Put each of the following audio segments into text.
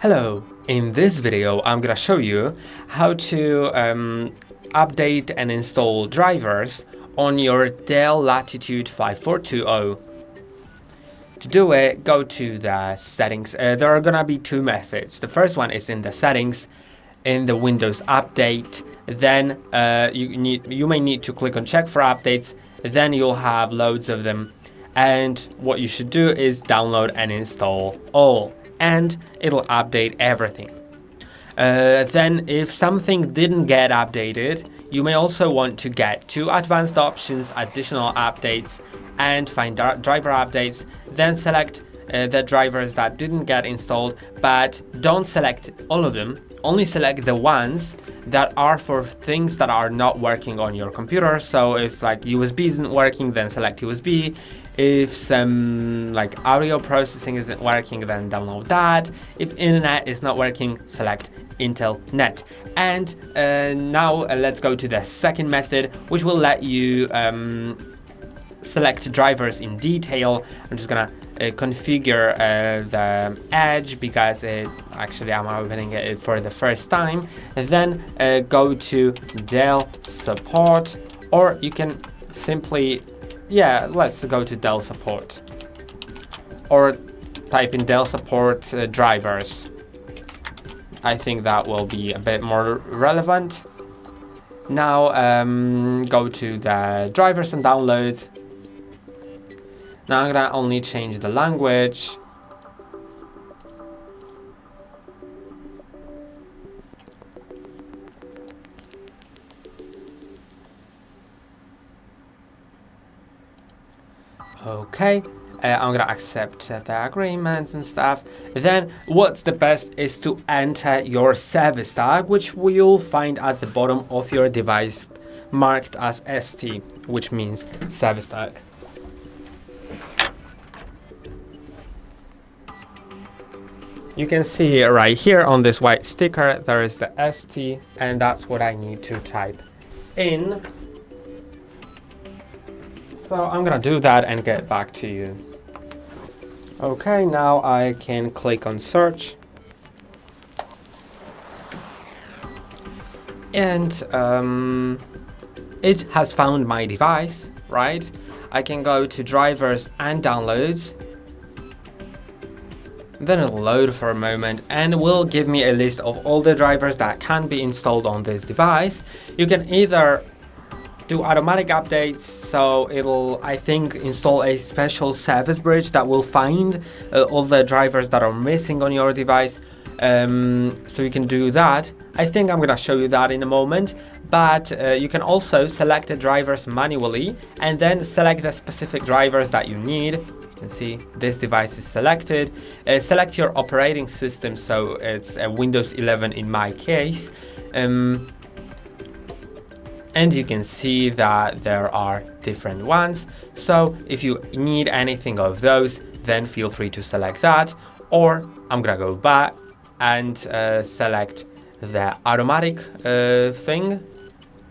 Hello, in this video I'm gonna show you how to update and install drivers on your DELL Latitude 5420. To do it, go to the settings. There are gonna be two methods. The first one is in the settings, in the Windows update. Then you may need to click on check for updates. Then you'll have loads of them. And what you should do is download and install all, and it'll update everything. Then if something didn't get updated, you may also want to get two advanced options, additional updates, and find driver updates. Then select the drivers that didn't get installed, but don't select all of them. Only select the ones that are for things that are not working on your computer. So if like USB isn't working, then select USB. If some like audio processing isn't working, then download that. If internet is not working, select Internet. And now let's go to the second method, which will let you select drivers in detail. I'm just gonna configure the Edge because I'm opening it for the first time. And then go to DELL Support, or you can simply let's go to DELL Support, or type in DELL Support drivers. I think that will be a bit more relevant. Now go to the drivers and downloads. Now I'm gonna only change the language. Okay, I'm gonna accept the agreements and stuff. Then what's the best is to enter your service tag, which you'll find at the bottom of your device marked as ST, which means service tag. You can see right here on this white sticker there is the ST, and that's what I need to type in. So I'm gonna do that and get back to you. Okay, now I can click on search. And it has found my device, right? I can go to drivers and downloads. Then it'll load for a moment and will give me a list of all the drivers that can be installed on this device. You can either do automatic updates, so it'll, I think, install a special service bridge that will find all the drivers that are missing on your device. So you can do that. I think I'm gonna show you that in a moment, but you can also select the drivers manually and then select the specific drivers that you need. You can see this device is selected. Select your operating system, so it's Windows 11 in my case. And you can see that there are different ones. So if you need anything of those, then feel free to select that. Or I'm gonna go back and select the automatic thing.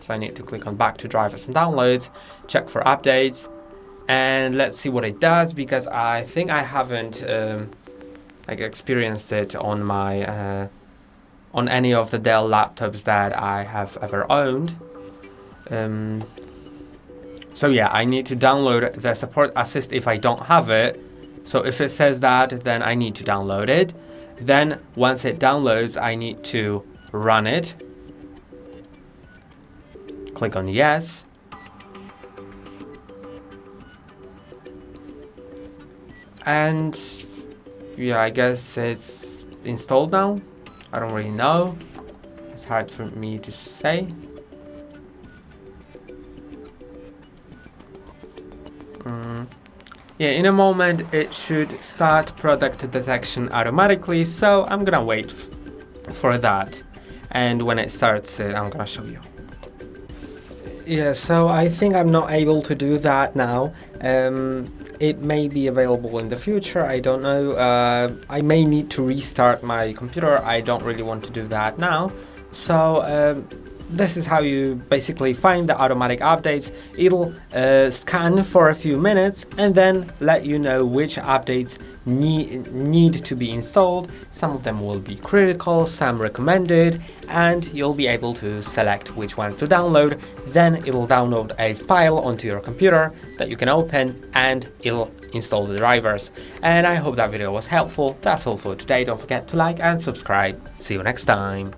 So I need to click on back to drivers and downloads, check for updates, and let's see what it does, because I think I haven't experienced it on my on any of the Dell laptops that I have ever owned. So yeah, I need to download the SupportAssist if I don't have it. So if it says that, then I need to download it. Then once it downloads, I need to run it. Click on yes. And yeah, I guess it's installed now. I don't really know. It's hard for me to say. Yeah, in a moment it should start product detection automatically, so I'm gonna wait for that, and when it starts I'm gonna show you. Yeah, so I think I'm not able to do that now. It may be available in the future, I don't know. I may need to restart my computer. I don't really want to do that now. So this is how you basically find the automatic updates. It'll scan for a few minutes and then let you know which updates need to be installed. Some of them will be critical, some recommended, and you'll be able to select which ones to download. Then it'll download a file onto your computer that you can open, and it'll install the drivers. And I hope that video was helpful. That's all for today. Don't forget to like and subscribe. See you next time.